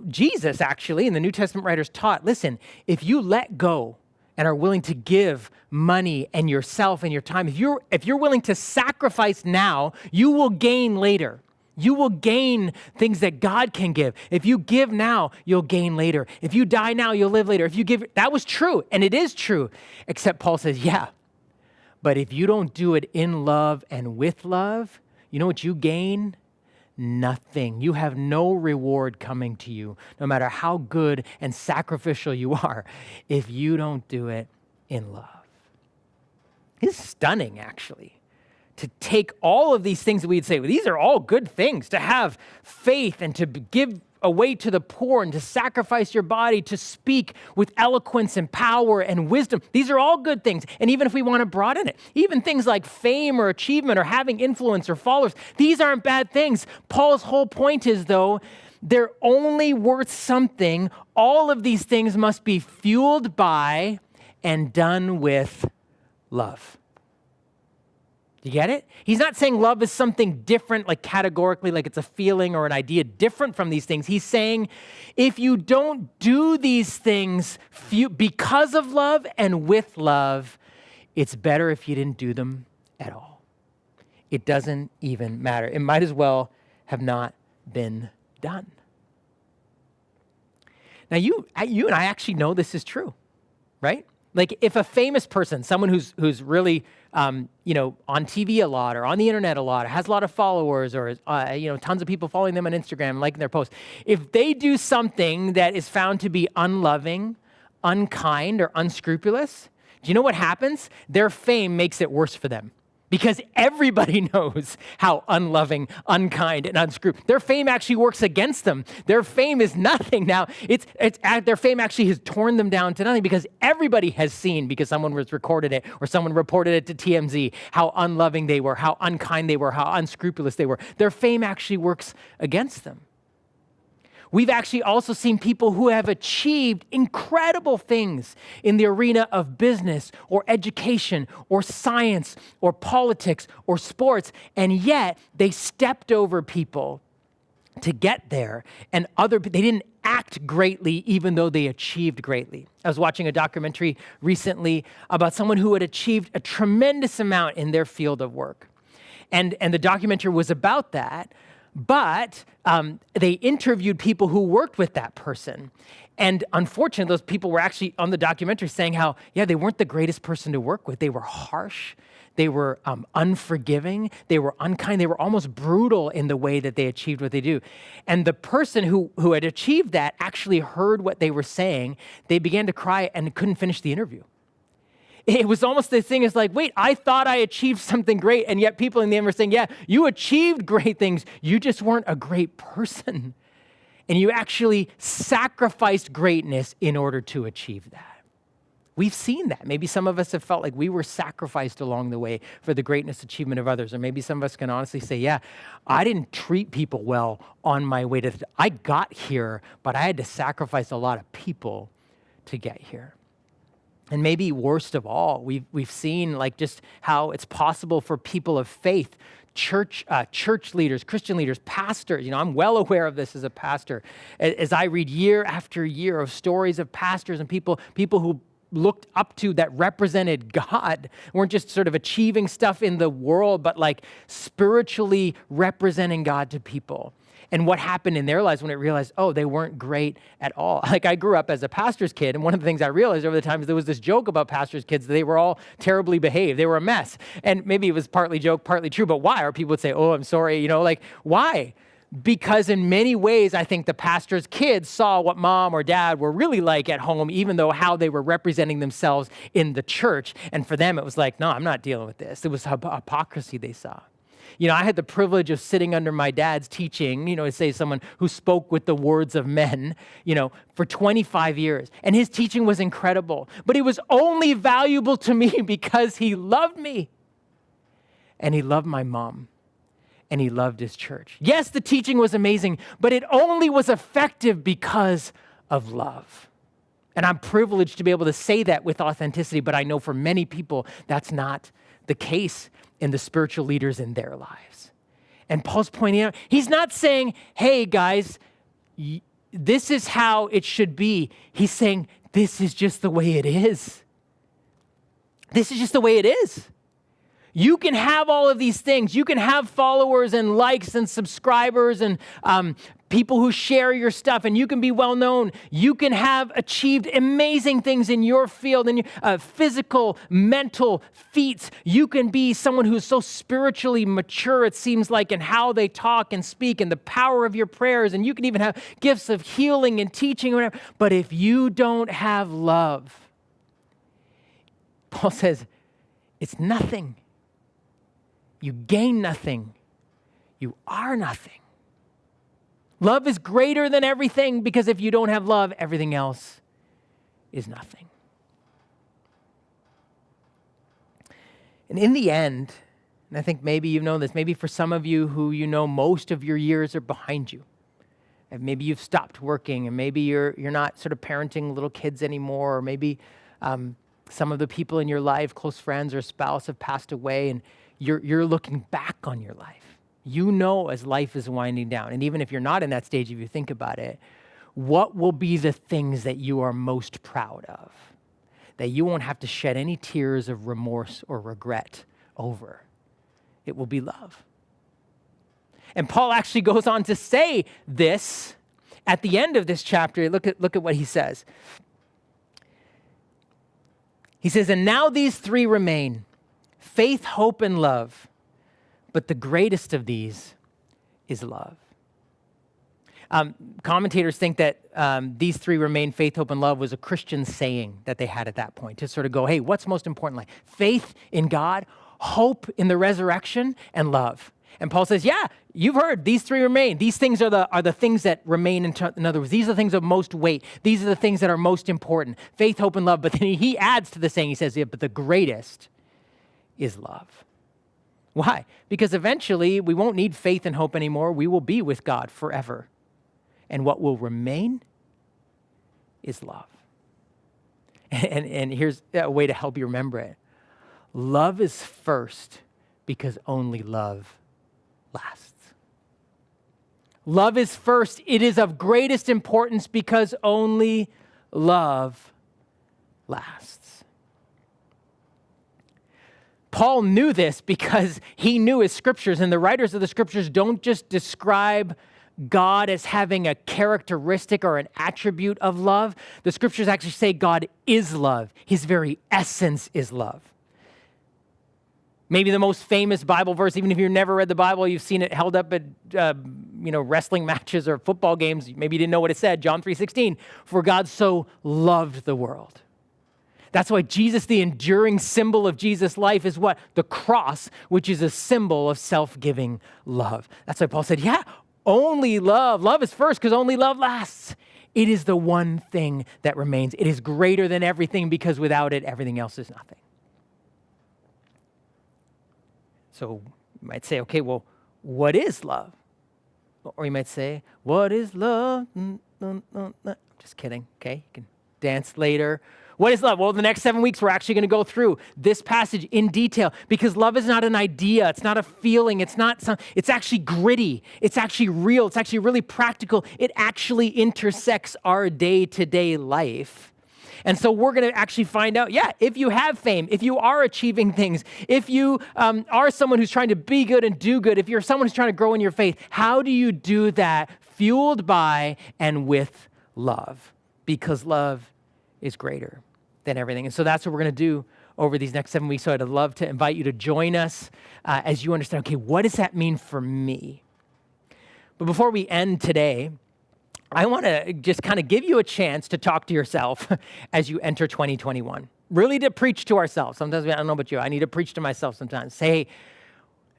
Jesus actually, and the New Testament writers taught, listen, if you let go and are willing to give money and yourself and your time, if you're willing to sacrifice now, you will gain later. You will gain things that God can give. If you give now, you'll gain later. If you die now, you'll live later. If you give, that was true, and it is true, except Paul says, yeah, but if you don't do it in love and with love, you know what you gain? Nothing. You have no reward coming to you, no matter how good and sacrificial you are, if you don't do it in love. It's stunning, actually, to take all of these things that we'd say, well, these are all good things, to have faith and to give away to the poor and to sacrifice your body, to speak with eloquence and power and wisdom. These are all good things. And even if we want to broaden it, even things like fame or achievement or having influence or followers, these aren't bad things. Paul's whole point is, though, they're only worth something. All of these things must be fueled by and done with love. Do you get it? He's not saying love is something different, like categorically, like it's a feeling or an idea different from these things. He's saying if you don't do these things because of love and with love, it's better if you didn't do them at all. It doesn't even matter. It might as well have not been done. Now, you and I actually know this is true, right? Like if a famous person, someone who's really, on TV a lot or on the internet a lot, or has a lot of followers or, tons of people following them on Instagram, liking their posts, if they do something that is found to be unloving, unkind, or unscrupulous, do you know what happens? Their fame makes it worse for them. Because everybody knows how unloving, unkind, and unscrupulous. Their fame actually works against them. Their fame is nothing now. Their fame actually has torn them down to nothing because everybody has seen, because someone was recorded it or someone reported it to TMZ, how unloving they were, how unkind they were, how unscrupulous they were. Their fame actually works against them. We've actually also seen people who have achieved incredible things in the arena of business or education or science or politics or sports, and yet they stepped over people to get there, and they didn't act greatly even though they achieved greatly. I was watching a documentary recently about someone who had achieved a tremendous amount in their field of work. And the documentary was about that. But they interviewed people who worked with that person. And unfortunately, those people were actually on the documentary saying how, they weren't the greatest person to work with. They were harsh. They were unforgiving. They were unkind. They were almost brutal in the way that they achieved what they do. And the person who had achieved that actually heard what they were saying. They began to cry and couldn't finish the interview. It was almost the thing is like, wait, I thought I achieved something great. And yet people in the end were saying, yeah, you achieved great things. You just weren't a great person. And you actually sacrificed greatness in order to achieve that. We've seen that. Maybe some of us have felt like we were sacrificed along the way for the greatness achievement of others. Or maybe some of us can honestly say, yeah, I didn't treat people well on my way to, I got here, but I had to sacrifice a lot of people to get here. And maybe worst of all, we've seen like just how it's possible for people of faith, church leaders, Christian leaders, pastors. I'm well aware of this as a pastor. As I read year after year of stories of pastors and people who looked up to that represented God, weren't just sort of achieving stuff in the world, but like spiritually representing God to people. And what happened in their lives when it realized, they weren't great at all. Like I grew up as a pastor's kid, and one of the things I realized over the time is there was this joke about pastor's kids that they were all terribly behaved. They were a mess. And maybe it was partly joke, partly true, but why? Or people would say, I'm sorry, why? Because in many ways, I think the pastor's kids saw what mom or dad were really like at home, even though how they were representing themselves in the church. And for them, it was like, no, I'm not dealing with this. It was hypocrisy they saw. I had the privilege of sitting under my dad's teaching, to say someone who spoke with the words of men, for 25 years. And his teaching was incredible, but it was only valuable to me because he loved me. And he loved my mom. And he loved his church. Yes, the teaching was amazing, but it only was effective because of love. And I'm privileged to be able to say that with authenticity, but I know for many people, that's not the case in the spiritual leaders in their lives. And Paul's pointing out, he's not saying, hey guys, this is how it should be. He's saying, this is just the way it is. This is just the way it is. You can have all of these things. You can have followers and likes and subscribers and people who share your stuff, and you can be well known. You can have achieved amazing things in your field and physical, mental feats. You can be someone who's so spiritually mature, it seems like, in how they talk and speak and the power of your prayers. And you can even have gifts of healing and teaching, or whatever. But if you don't have love, Paul says, it's nothing. You gain nothing. You are nothing. Love is greater than everything, because if you don't have love, everything else is nothing. And in the end, and I think maybe you know this, maybe for some of you who you know most of your years are behind you, and maybe you've stopped working, and maybe you're not sort of parenting little kids anymore, or maybe some of the people in your life, close friends or spouse, have passed away, and you're looking back on your life. You know, as life is winding down, and even if you're not in that stage, if you think about it, what will be the things that you are most proud of, that you won't have to shed any tears of remorse or regret over? It will be love. And Paul actually goes on to say this at the end of this chapter. Look at what he says. He says, and now these three remain, faith, hope, and love. But the greatest of these is love. Commentators think that these three remain, faith, hope, and love, was a Christian saying that they had at that point to sort of go, hey, what's most important? Like faith in God, hope in the resurrection, and love. And Paul says, yeah, you've heard, these three remain. These things are the things that remain. In other words, these are the things of most weight. These are the things that are most important. Faith, hope, and love. But then he adds to the saying, he says, yeah, but the greatest is love. Why? Because eventually we won't need faith and hope anymore. We will be with God forever. And what will remain is love. And here's a way to help you remember it. Love is first because only love lasts. Love is first. It is of greatest importance because only love lasts. Paul knew this because he knew his scriptures, and the writers of the scriptures don't just describe God as having a characteristic or an attribute of love. The scriptures actually say God is love. His very essence is love. Maybe the most famous Bible verse, even if you've never read the Bible, you've seen it held up at wrestling matches or football games. Maybe you didn't know what it said. John 3:16, for God so loved the world. That's why Jesus, the enduring symbol of Jesus' life, is what? The cross, which is a symbol of self-giving love. That's why Paul said, yeah, only love. Love is first because only love lasts. It is the one thing that remains. It is greater than everything because without it, everything else is nothing. So you might say, okay, well, what is love? Or you might say, what is love? Just kidding, okay? You can dance later. What is love? Well, the next 7 weeks, we're actually going to go through this passage in detail because love is not an idea. It's not a feeling. It's actually gritty. It's actually real. It's actually really practical. It actually intersects our day-to-day life. And so we're going to actually find out, yeah, if you have fame, if you are achieving things, if you are someone who's trying to be good and do good, if you're someone who's trying to grow in your faith, how do you do that fueled by and with love? Because love is greater than everything. And so that's what we're going to do over these next 7 weeks. So I'd love to invite you to join us as you understand, okay, what does that mean for me? But before we end today, I want to just kind of give you a chance to talk to yourself as you enter 2021. Really to preach to ourselves. Sometimes, I don't know about you, I need to preach to myself sometimes. Say, hey,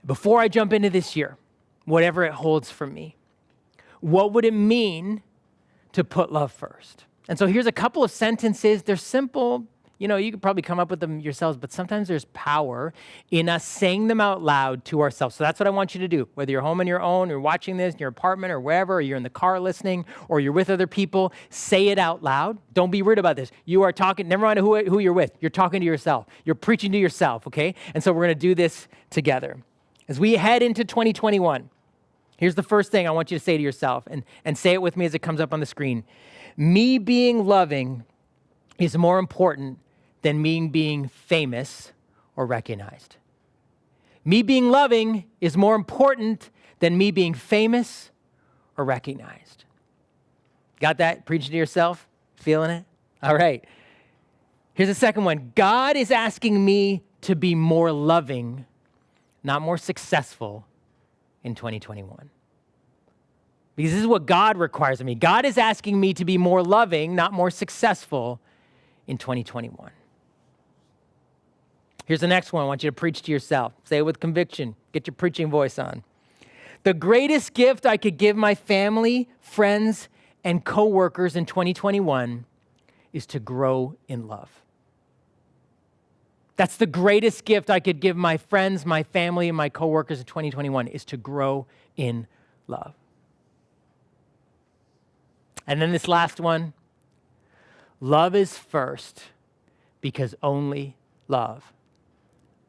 before I jump into this year, whatever it holds for me, what would it mean to put love first? And so here's a couple of sentences. They're simple. You know, you could probably come up with them yourselves, but sometimes there's power in us saying them out loud to ourselves. So that's what I want you to do. Whether you're home on your own, or watching this in your apartment or wherever, or you're in the car listening, or you're with other people, say it out loud. Don't be weird about this. You are talking, never mind who you're with. You're talking to yourself. You're preaching to yourself, okay? And so we're going to do this together. As we head into 2021, here's the first thing I want you to say to yourself, and say it with me as it comes up on the screen. Me being loving is more important than me being famous or recognized. Me being loving is more important than me being famous or recognized. Got that? Preaching to yourself? Feeling it? All right. Here's the second one. God is asking me to be more loving, not more successful in 2021. Because this is what God requires of me. God is asking me to be more loving, not more successful in 2021. Here's the next one. I want you to preach to yourself. Say it with conviction. Get your preaching voice on. The greatest gift I could give my family, friends, and coworkers in 2021 is to grow in love. That's the greatest gift I could give my friends, my family, and my coworkers in 2021 is to grow in love. And then this last one, love is first because only love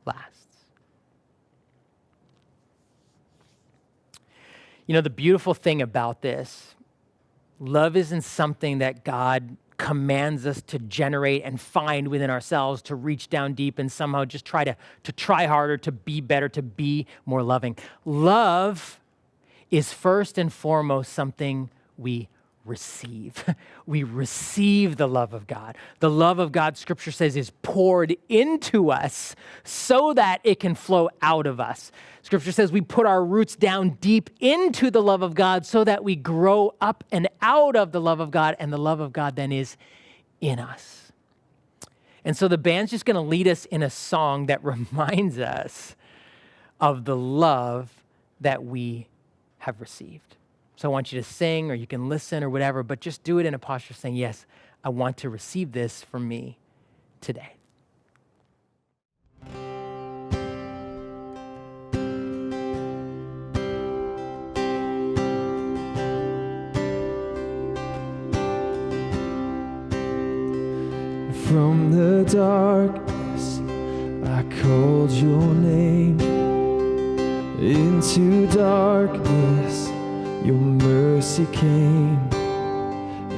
lasts. You know, the beautiful thing about this, love isn't something that God commands us to generate and find within ourselves, to reach down deep and somehow just try to try harder, to be better, to be more loving. Love is first and foremost something we receive. We receive the love of God. The love of God, Scripture says, is poured into us so that it can flow out of us. Scripture says we put our roots down deep into the love of God so that we grow up and out of the love of God, and the love of God then is in us. And so the band's just going to lead us in a song that reminds us of the love that we have received. So I want you to sing, or you can listen or whatever, but just do it in a posture saying, yes, I want to receive this from me today. From the darkness, I called your name. Into darkness, your mercy came.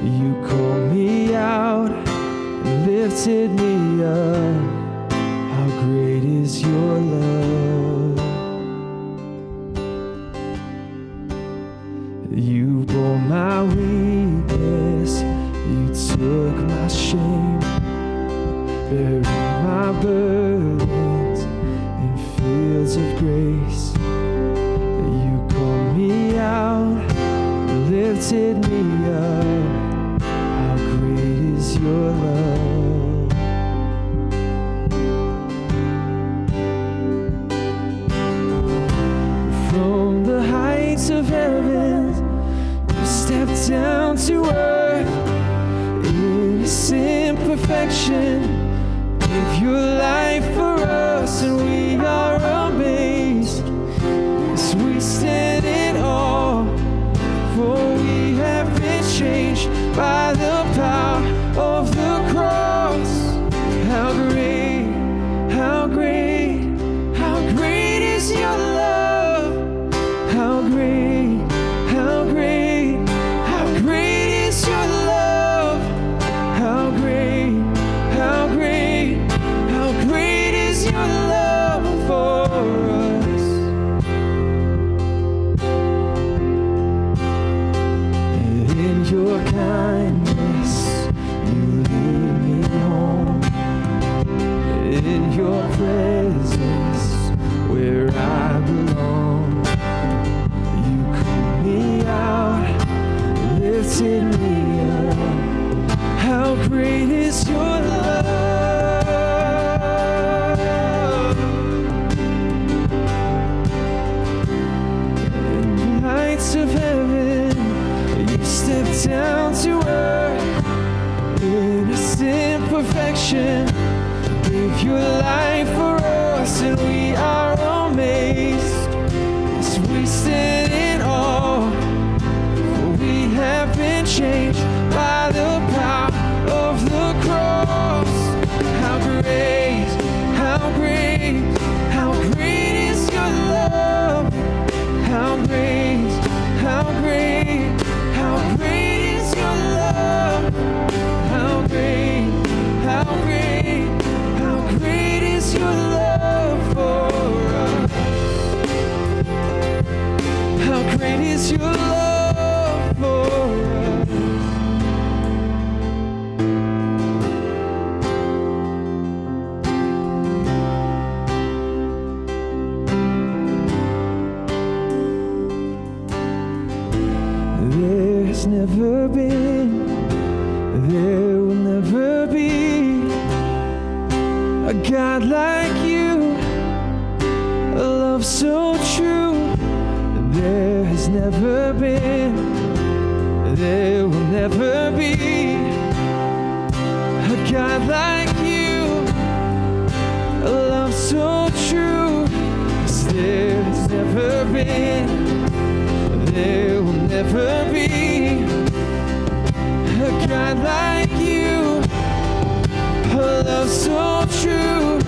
You called me out and lifted me up. How great is your love. You bore my weakness, you took my shame, buried my burdens in fields of grace. You called me out, lifted me up. How great is your love. From the heights of heaven, you stepped down to earth. Innocent perfection, give your life for us, and we are amazed as we stand in awe, for we have been changed by the power of the cross. How great, how great, how great is your love. How great, how great, how great is your love. How great, how great, how great is your love for us. And in your kindness, you lead me home. In your presence, where I belong, you called me out, lifted me up. How great is your love. In the heights of heaven, you stepped down to earth. Innocent perfection, gave your life for us, and we are amazed as we stand in awe, for we have been changed by the power of the cross. How great, how great, how great is your love. How great, how great, how great is your love. How great, how great, how great is your love for us. How great is your love for us. There's never been, there will never be a God like you, a love so true There has never been, there will never be a God like you, a love so true. 'Cause there has never been, there will never be a God like you, a love so true.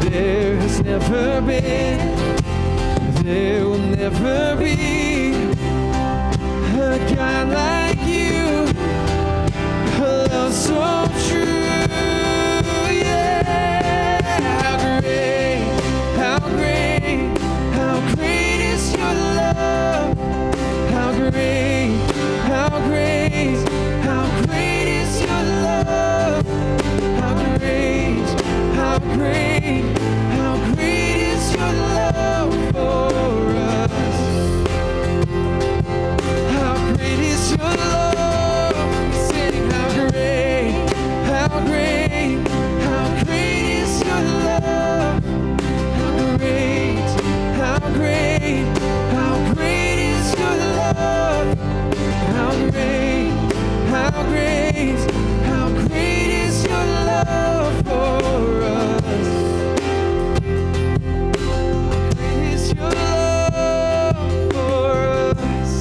There has never been, there will never be a God like you, a love so true. Yeah, how great, how great, how great is your love. How great, how great, how great is your love. How great, how great, how great is your love for us. How great is your love. We sing, how great, how great, how great is your love. How great, how great, how great is your love. How great, how great, how great is your love for us. How great is your love for us.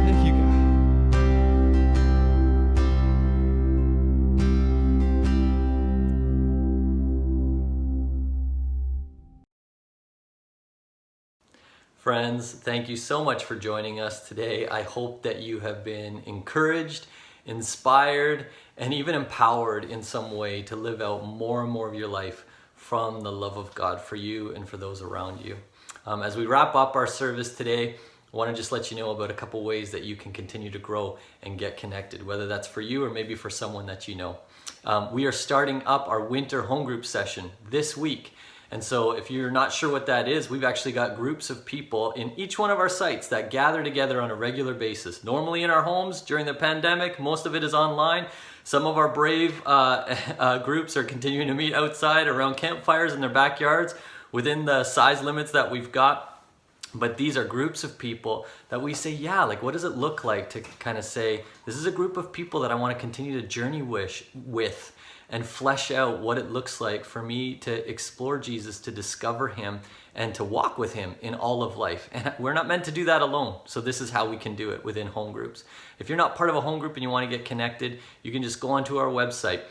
Thank you, God. Friends, thank you so much for joining us today. I hope that you have been encouraged, inspired, and even empowered in some way to live out more and more of your life from the love of God for you and for those around you. As we wrap up our service today, I want to just let you know about a couple ways that you can continue to grow and get connected, whether that's for you or maybe for someone that you know. We are starting up our winter home group session this week. And so if you're not sure what that is, we've actually got groups of people in each one of our sites that gather together on a regular basis. Normally in our homes during the pandemic, most of it is online. Some of our brave groups are continuing to meet outside around campfires in their backyards within the size limits that we've got. But these are groups of people that we say, yeah, like what does it look like to kind of say, this is a group of people that I want to continue to journey with and flesh out what it looks like for me to explore Jesus, to discover him, and to walk with him in all of life. And we're not meant to do that alone. So this is how we can do it within home groups. If you're not part of a home group and you want to get connected, you can just go onto our website,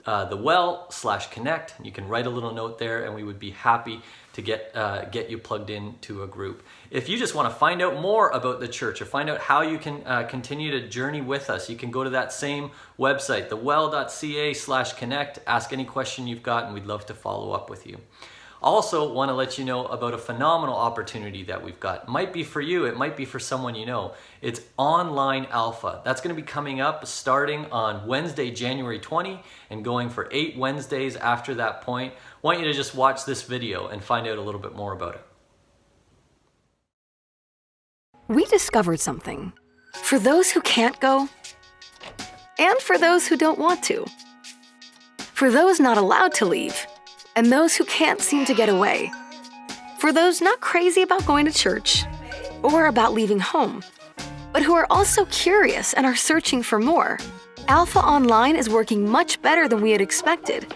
thewell.com/connect. You can write a little note there and we would be happy to get you plugged into a group. If you just want to find out more about the church or find out how you can continue to journey with us, you can go to that same website, thewell.ca/connect, ask any question you've got, and we'd love to follow up with you. Also want to let you know about a phenomenal opportunity that we've got. It might be for you, it might be for someone you know. It's Online Alpha. That's going to be coming up starting on Wednesday, January 20, and going for 8 Wednesdays after that point. I want you to just watch this video and find out a little bit more about it. We discovered something. For those who can't go, and for those who don't want to. For those not allowed to leave, and those who can't seem to get away. For those not crazy about going to church, or about leaving home, but who are also curious and are searching for more. Alpha Online is working much better than we had expected.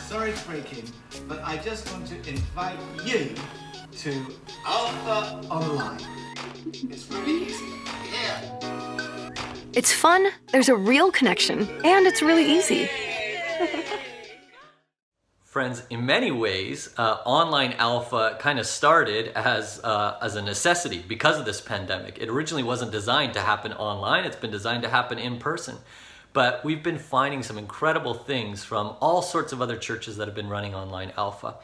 Sorry to break in, but I just want to invite you to Alpha Online. It's really easy. Yeah. It's fun, there's a real connection, and it's really easy. Friends, in many ways, Online Alpha kind of started as a necessity because of this pandemic. It originally wasn't designed to happen online. It's been designed to happen in person. But we've been finding some incredible things from all sorts of other churches that have been running Online Alpha.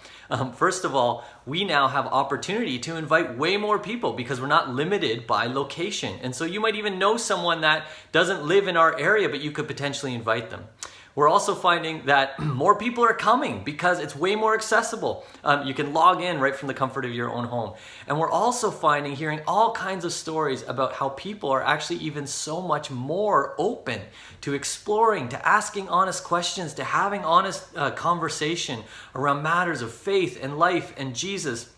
First of all, we now have opportunity to invite way more people because we're not limited by location. And so you might even know someone that doesn't live in our area, but you could potentially invite them. We're also finding that more people are coming because it's way more accessible. You can log in right from the comfort of your own home. And we're also hearing all kinds of stories about how people are actually even so much more open to exploring, to asking honest questions, to having honest conversation around matters of faith and life and Jesus.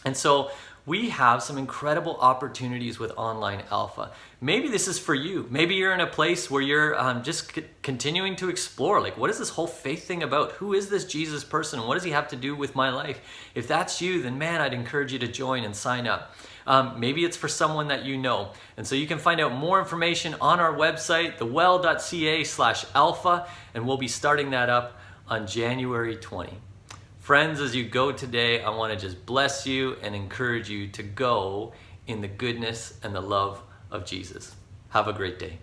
And so we have some incredible opportunities with Online Alpha. Maybe this is for you. Maybe you're in a place where you're just continuing to explore, like, what is this whole faith thing about? Who is this Jesus person? What does he have to do with my life? If that's you, then man, I'd encourage you to join and sign up. Maybe it's for someone that you know. And so you can find out more information on our website, thewell.ca/alpha, and we'll be starting that up on January 20. Friends, as you go today, I want to just bless you and encourage you to go in the goodness and the love of Jesus. Have a great day.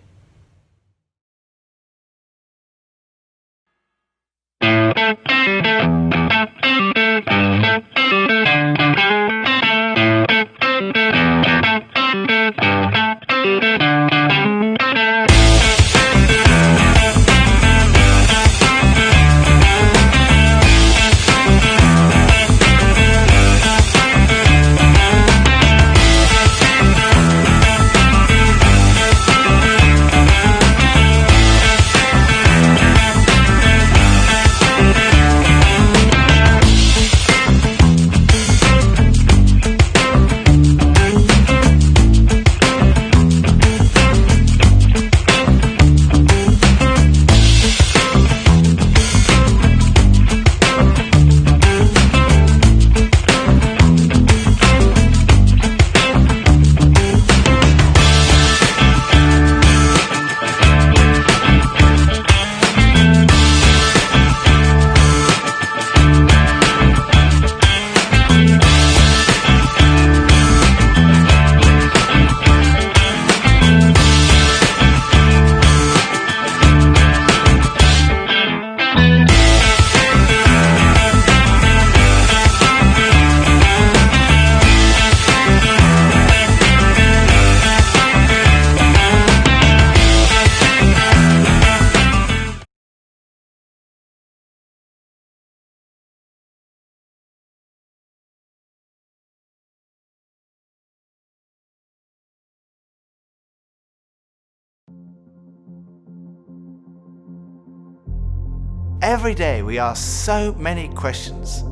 Every day we ask so many questions.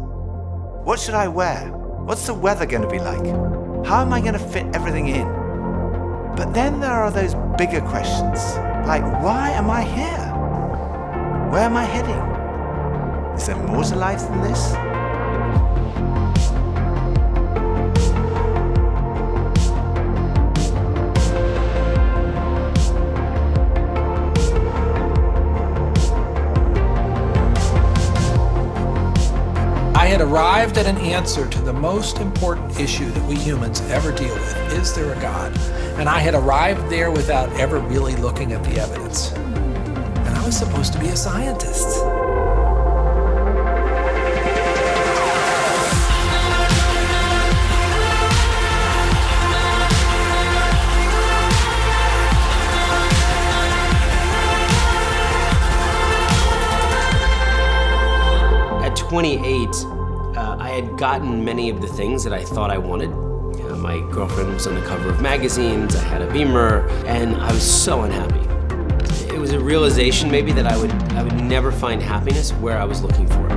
What should I wear? What's the weather going to be like? How am I going to fit everything in? But then there are those bigger questions, like, why am I here? Where am I heading? Is there more to life than this? I had arrived at an answer to the most important issue that we humans ever deal with. Is there a God? And I had arrived there without ever really looking at the evidence. And I was supposed to be a scientist. At 28, I had gotten many of the things that I thought I wanted. My girlfriend was on the cover of magazines, I had a Beamer, and I was so unhappy. It was a realization maybe that I would never find happiness where I was looking for it.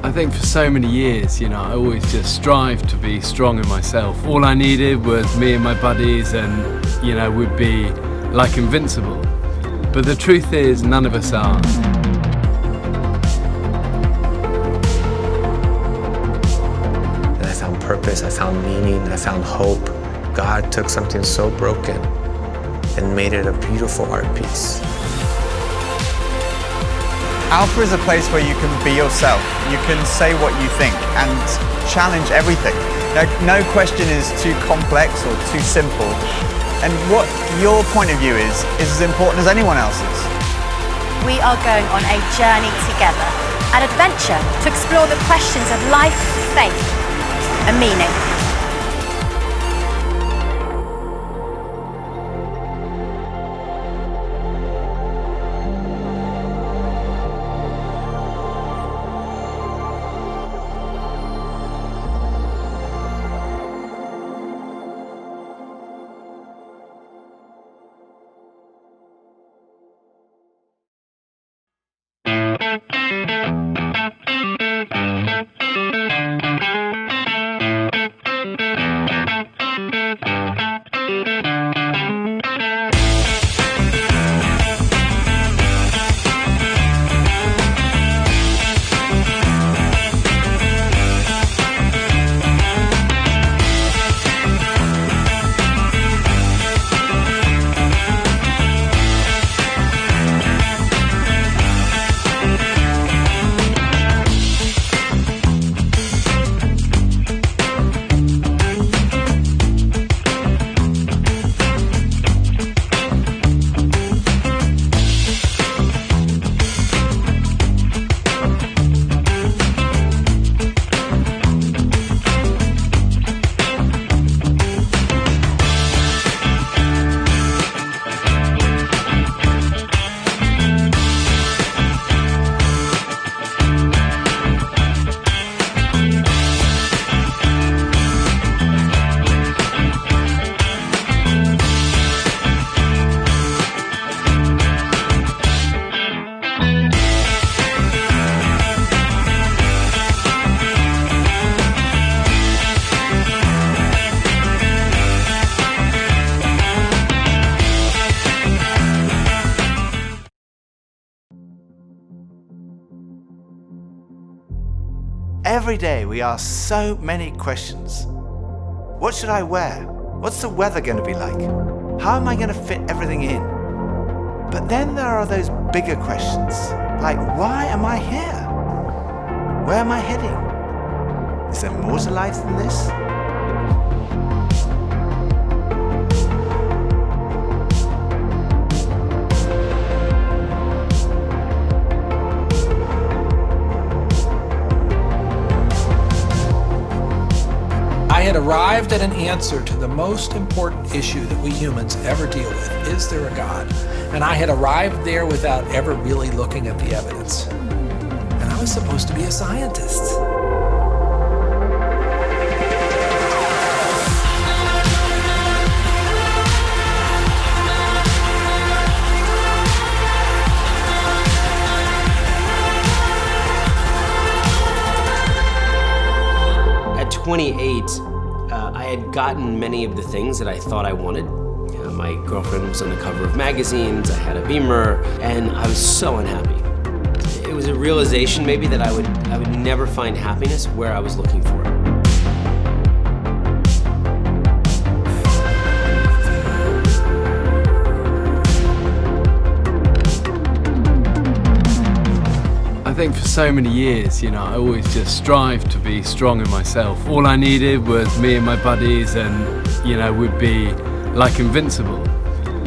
I think for so many years, I always just strived to be strong in myself. All I needed was me and my buddies and, we'd be like invincible. But the truth is, none of us are. And I found purpose, I found meaning, I found hope. God took something so broken and made it a beautiful art piece. Alpha is a place where you can be yourself. You can say what you think and challenge everything. No question is too complex or too simple. And what your point of view is as important as anyone else's. We are going on a journey together, an adventure to explore the questions of life, faith, and meaning. Every day we ask so many questions. What should I wear? What's the weather going to be like? How am I going to fit everything in? But then there are those bigger questions, like why am I here? Where am I heading? Is there more to life than this? I had arrived at an answer to the most important issue that we humans ever deal with. Is there a God? And I had arrived there without ever really looking at the evidence. And I was supposed to be a scientist. At 28, I had gotten many of the things that I thought I wanted. My girlfriend was on the cover of magazines, I had a Beamer, and I was so unhappy. It was a realization maybe that I would never find happiness where I was looking for it. I think for so many years, I always just strived to be strong in myself. All I needed was me and my buddies and, we'd be like invincible.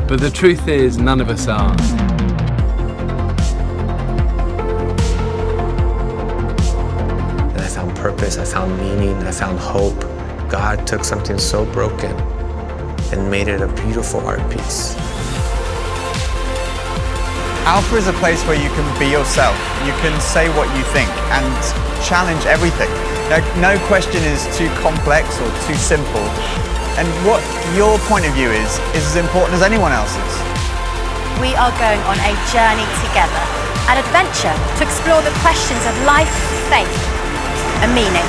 But the truth is, none of us are. And I found purpose, I found meaning, I found hope. God took something so broken and made it a beautiful art piece. Alpha is a place where you can be yourself. You can say what you think and challenge everything. No question is too complex or too simple. And what your point of view is as important as anyone else's. We are going on a journey together, an adventure to explore the questions of life, faith, and meaning.